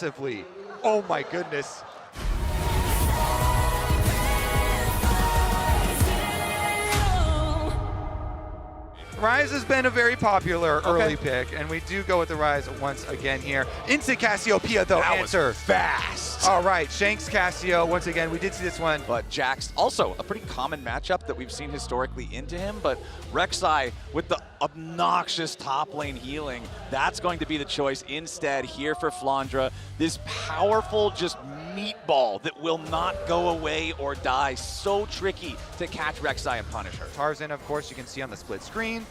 aggressively. Oh my goodness. Ryze has been a very popular early pick, and we do go with the Ryze once again here. Instant Cassiopeia, though, that answer. was fast. All right, Shanks Cassio, once again, we did see this one. But Jax, also a pretty common matchup that we've seen historically into him, but Rek'Sai with the obnoxious top lane healing, that's going to be the choice instead here for Flandre. This powerful just meatball that will not go away or die. So tricky to catch Rek'Sai and punish her. Tarzan, of course, you can see on the split screen.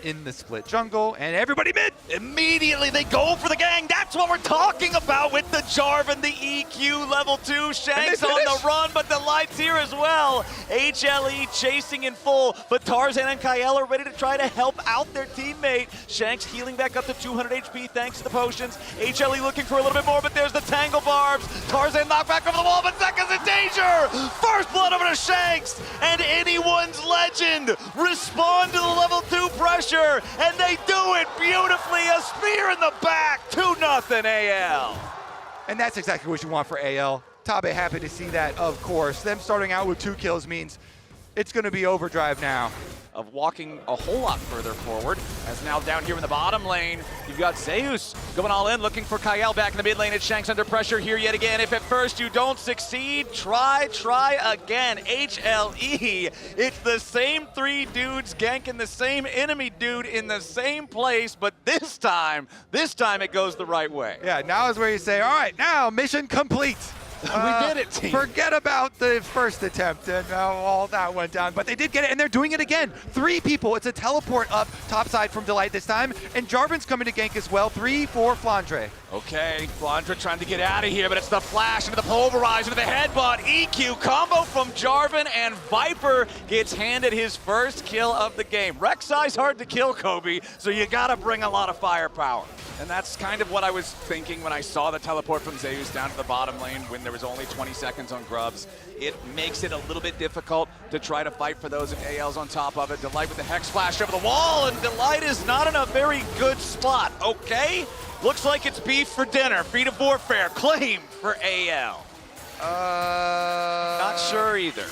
In the split jungle, and everybody mid! Immediately they go for the gang. That's what we're talking about with the Jarvan, the EQ level 2. Shanks on the run, but the light's here as well. HLE chasing in full, but Tarzan and Kael are ready to try to help out their teammate. Shanks healing back up to 200 HP thanks to the potions. HLE looking for a little bit more, but there's the Tangle Barbs. Tarzan knocked back over the wall, but Zeka's in danger! First blood over to Shanks, and anyone's legend respond to the level 2 pressure, and they do it beautifully. A spear in the back, 2-0 AL. And that's exactly what you want for AL. Tabe happy to see that, of course. Them starting out with 2 kills means it's going to be overdrive now. Of walking a whole lot further forward, as now down here in the bottom lane, you've got Zeus going all in, looking for Kael back in the mid lane. It's Shanks under pressure here yet again. If at first you don't succeed, try again. HLE, it's the same 3 dudes ganking the same enemy dude in the same place, but this time it goes the right way. Yeah, now is where you say, all right, now mission complete. We did it, team. Forget about the first attempt and all that went down, but they did get it, and they're doing it again. 3 people. It's a teleport up topside from Delight this time, and Jarvan's coming to gank as well. 3 for Flandre. Okay, Flandre trying to get out of here, but it's the flash into the pulverize, into the headbutt. EQ combo from Jarvan, and Viper gets handed his first kill of the game. Rek'Sai's hard to kill, Kobe, so you gotta bring a lot of firepower. And that's kind of what I was thinking when I saw the teleport from Zeus down to the bottom lane when there was only 20 seconds on Grubs. It makes it a little bit difficult to try to fight for those, and AL's on top of it. Delight with the Hex Flash over the wall, and Delight is not in a very good spot, okay? Looks like it's beef for dinner. Feet of Warfare claimed for AL. Not sure either.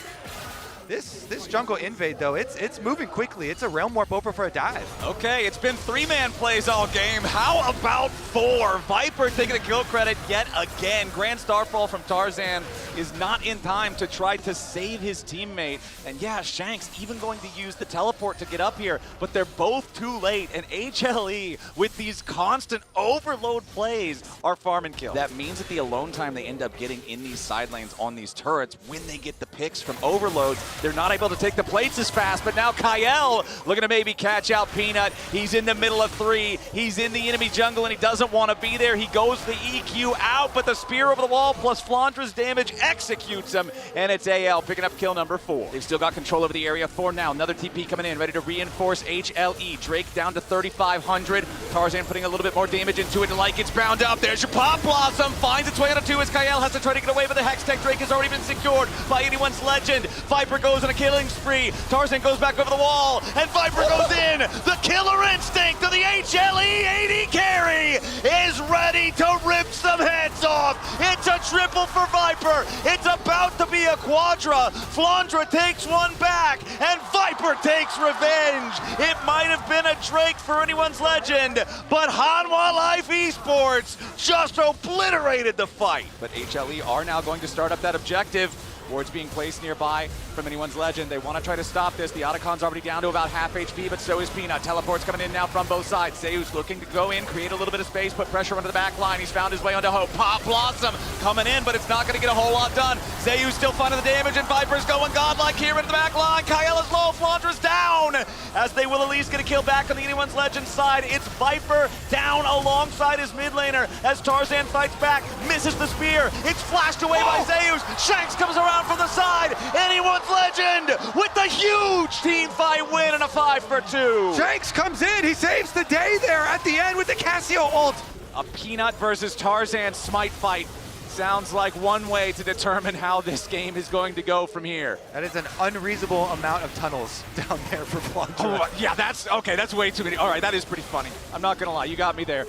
This jungle invade, though, it's moving quickly. It's a Realm Warp over for a dive. Okay, it's been 3-man plays all game. How about 4? Viper taking the kill credit yet again. Grand Starfall from Tarzan is not in time to try to save his teammate. And yeah, Shanks even going to use the teleport to get up here, but they're both too late. And HLE, with these constant overload plays, are farming kills. That means that the alone time they end up getting in these side lanes on these turrets, when they get the picks from overloads, they're not able to take the plates as fast, but now Kael looking to maybe catch out Peanut. He's in the middle of 3. He's in the enemy jungle, and he doesn't want to be there. He goes the EQ out, but the spear over the wall plus Flandre's damage executes him, and it's AL picking up kill number 4. They've still got control over the area for now. Another TP coming in, ready to reinforce HLE. Drake down to 3,500. Tarzan putting a little bit more damage into it, like it's bound up. There's your Pop Blossom, finds its way onto 2 as Kael has to try to get away, but the Hex Tech Drake has already been secured by anyone's legend. Viper goes on a killing spree. Tarzan goes back over the wall, and Viper goes in. The killer instinct of the HLE AD carry is ready to rip some heads off. It's a triple for Viper. It's about to be a quadra. Flandre takes one back, and Viper takes revenge. It might have been a Drake for anyone's legend, but Hanwha Life Esports just obliterated the fight. But HLE are now going to start up that objective. Wards being placed nearby from anyone's legend. They want to try to stop this. The Otacon's already down to about half HP, but so is Peanut. Teleport's coming in now from both sides. Zeus looking to go in, create a little bit of space, put pressure onto the back line. He's found his way onto Hope. Pop Blossom coming in, but it's not going to get a whole lot done. Zeus still finding the damage, and Viper's going godlike here into the back line. Kael is low, Flandre's down, as they will at least get a kill back on the anyone's legend side. It's Viper down alongside his mid laner as Tarzan fights back, misses the spear. It's flashed away by Zeus. Shanks comes around from the side. Anyone's legend with the huge team fight win and a 5-for-2. Shanks comes in. He saves the day there at the end with the Cassio ult. A Peanut versus Tarzan smite fight sounds like one way to determine how this game is going to go from here. That is an unreasonable amount of tunnels down there for Flandre. Oh, yeah, that's okay. That's way too many. All right, that is pretty funny. I'm not gonna lie, you got me there.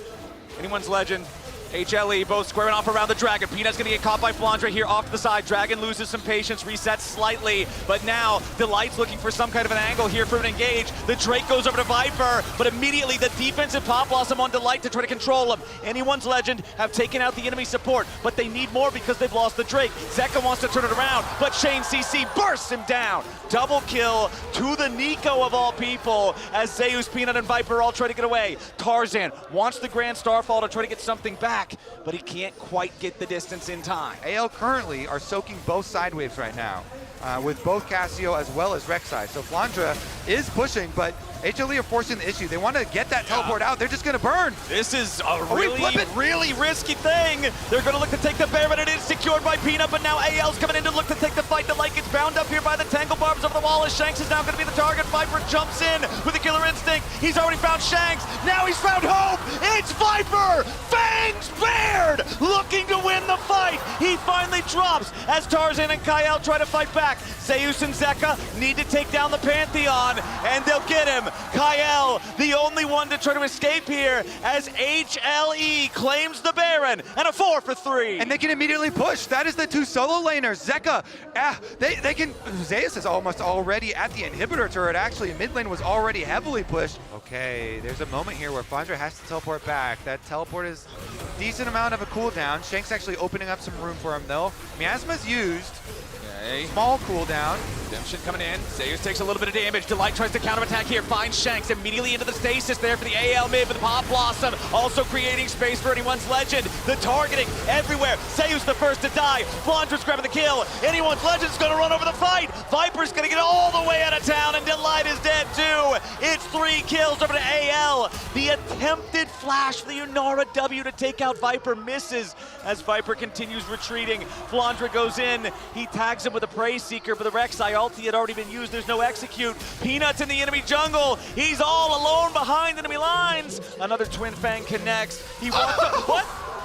Anyone's legend HLE both squaring off around the Dragon. Peanut's gonna get caught by Flandre here off to the side. Dragon loses some patience, resets slightly, but now Delight's looking for some kind of an angle here for an engage. The Drake goes over to Viper, but immediately the defensive Pop Blossom on Delight to try to control him. Anyone's Legend have taken out the enemy support, but they need more because they've lost the Drake. Zeka wants to turn it around, but Shane CC bursts him down. Double kill to the Nico of all people as Zeus, Peanut, and Viper all try to get away. Tarzan wants the Grand Starfall to try to get something back, but he can't quite get the distance in time. AL currently are soaking both side waves right now, with both Cassio as well as Rek'Sai. So Flandre is pushing, but HLE are forcing the issue. They want to get that teleport out. They're just going to burn. This is a really risky thing. They're going to look to take the Baron, and it is secured by Peanut, but now AL's coming in to look to take the fight. Delight gets bound up here by the Tangle Barbs of the wall as Shanks is now going to be the target. Viper jumps in with a killer instinct. He's already found Shanks. Now he's found Hope. It's Viper. Fangs bared, looking to win the fight. He finally drops as Tarzan and Kyle try to fight back. Zeus and Zeka need to take down the Pantheon, and they'll get him. Kyle, the only one to try to escape here as HLE claims the Baron, and a 4 for 3. And they can immediately push. That is the two solo laners. Zeka, they can, Zeus is almost already at the inhibitor turret. Actually, mid lane was already heavily pushed. Okay, there's a moment here where Flandre has to teleport back. That teleport is a decent amount of a cooldown. Shank's actually opening up some room for him though. Miasma's used. Okay. Small cooldown. Redemption coming in. Zeus takes a little bit of damage. Delight tries to counterattack here. Finds Shanks immediately into the stasis there for the AL mid with the Pop Blossom. Also creating space for anyone's Legend. The targeting everywhere. Zeus the first to die. Flandre's grabbing the kill. Anyone's Legend's gonna run over the fight. Viper's gonna get all the way out of town, and Delight is dead too. It's 3 kills over to AL. The attempted flash for the Yunara W to take out Viper misses as Viper continues retreating. Flandre goes in. He tags him with a Praise Seeker, but the Rek'Sai ulti had already been used. There's no execute. Peanut's in the enemy jungle. He's all alone behind enemy lines. Another Twin Fang connects. He wants to,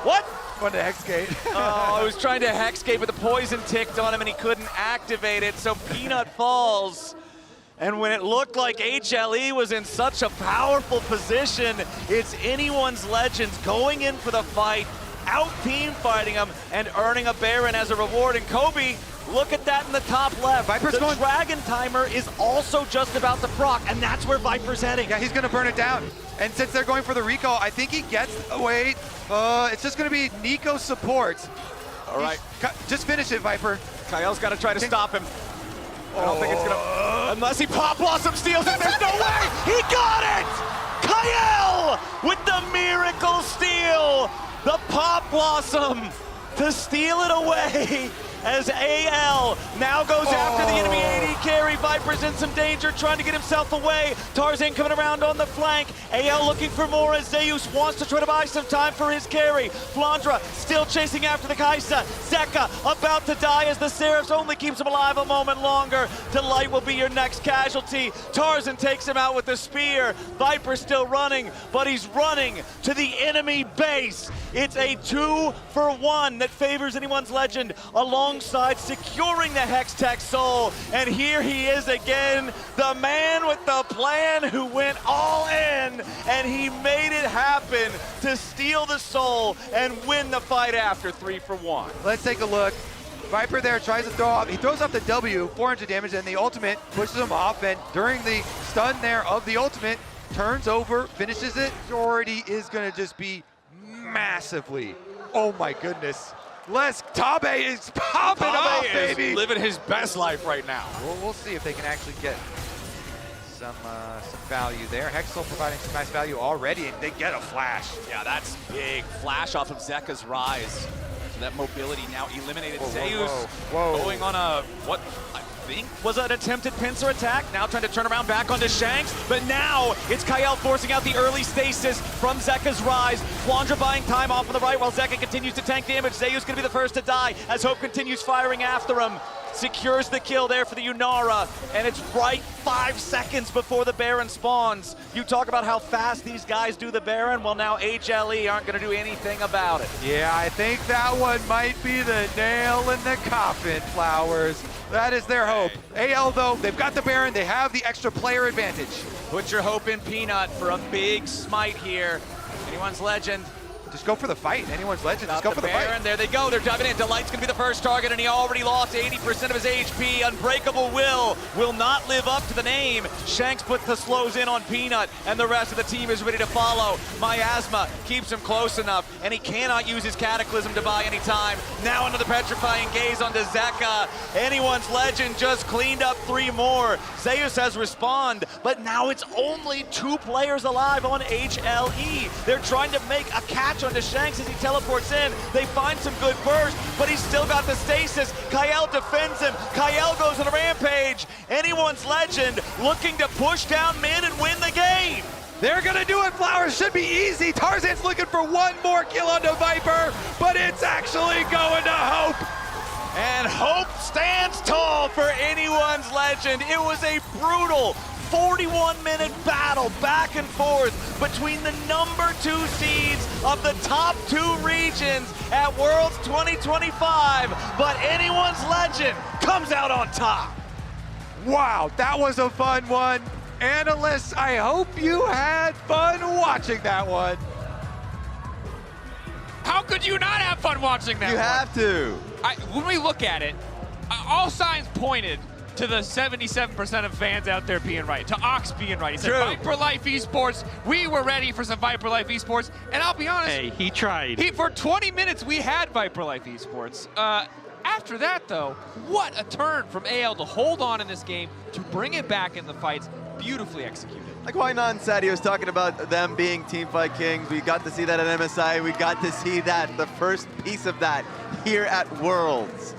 what? Wanted to Hexgate. Oh, I was trying to Hexgate, but the poison ticked on him and he couldn't activate it, so Peanut falls. And when it looked like HLE was in such a powerful position, it's anyone's Legends going in for the fight, out-team fighting him, and earning a Baron as a reward. And Kobe, look at that in the top left. Viper's going. Dragon timer is also just about to proc, and that's where Viper's heading. Yeah, he's going to burn it down. And since they're going for the recall, I think he gets away. It's just going to be Nico support. All right. Just finish it, Viper. Kyle's got to try to stop him. I don't think it's gonna, unless he Pop Blossom steals it, there's no way! He got it! Kyle with the miracle steal! The Pop Blossom to steal it away as AL now goes after the enemy AD carry. Viper's in some danger, trying to get himself away. Tarzan coming around on the flank. AL looking for more as Zeus wants to try to buy some time for his carry. Flandre still chasing after the Kaisa. Zeka about to die as the Seraphs only keeps him alive a moment longer. Delight will be your next casualty. Tarzan takes him out with the spear. Viper still running, but he's running to the enemy base. It's a 2-for-1 that favors anyone's Legend alongside securing the Hextech Soul. And here he is again, the man with the plan who went all in, and he made it happen to steal the Soul and win the fight after 3-for-1. Let's take a look. Viper there tries to throw off. He throws off the W, 400 damage, and the ultimate pushes him off. And during the stun there of the ultimate, turns over, finishes it. Majority is going to just be massively. Oh my goodness. Tabe is popping off, baby. Is living his best life right now. We'll see if they can actually get some value there. Hexel providing some nice value already, and they get a flash. Yeah, that's big. Flash off of Zeka's rise. So that mobility now eliminated. Zeus going on a, what I think was an attempted pincer attack. Now trying to turn around back onto Shanks, but now it's Kyle forcing out the early stasis from Zeka's rise. Flandre buying time off on the right while Zeka continues to tank damage. Zeus gonna be the first to die as Hope continues firing after him. Secures the kill there for the Yunara, and it's right 5 seconds before the Baron spawns. You talk about how fast these guys do the Baron, well now HLE aren't gonna do anything about it. Yeah, I think that one might be the nail in the coffin, Flowers. That is their hope. AL though, they've got the Baron, they have the extra player advantage. Put your hope in Peanut for a big smite here. Anyone's Legend Just go for the fight. Anyone's legend. Just go for the Baron. fight. There they go. They're diving in. Delight's going to be the first target, and he already lost 80% of his HP. Unbreakable will not live up to the name. Shanks puts the slows in on Peanut, and the rest of the team is ready to follow. Miasma keeps him close enough, and he cannot use his Cataclysm to buy any time. Now into the Petrifying Gaze onto Zeka. Anyone's legend just cleaned up 3 more. Zeus has Respond, but now it's only 2 players alive on HLE. They're trying to make a catch onto Shanks as he teleports in. They find some good burst, but he's still got the stasis. Kael defends him. Kael goes on a rampage. Anyone's legend looking to push down mid and win the game. They're gonna do it, Flowers. Should be easy. Tarzan's looking for 1 more kill onto Viper, but it's actually going to Hope. And Hope stands tall for Anyone's legend. It was a brutal 41-minute battle back and forth between the number 2 seeds of the top 2 regions at Worlds 2025, but Anyone's legend comes out on top. Wow, that was a fun one. Analysts, I hope you had fun watching that one. How could you not have fun watching that You one? have to. When we look at it, all signs pointed to the 77% of fans out there being right, to Ox being right. He said, True. Viper Life Esports, we were ready for some Viper Life Esports, and I'll be honest, Hey, he tried. for 20 minutes we had Viper Life Esports. After that though, what a turn from AL to hold on in this game, to bring it back in the fights, beautifully executed. Like Wainan said, he was talking about them being Teamfight Kings. We got to see that at MSI. We got to see that, the first piece of that here at Worlds.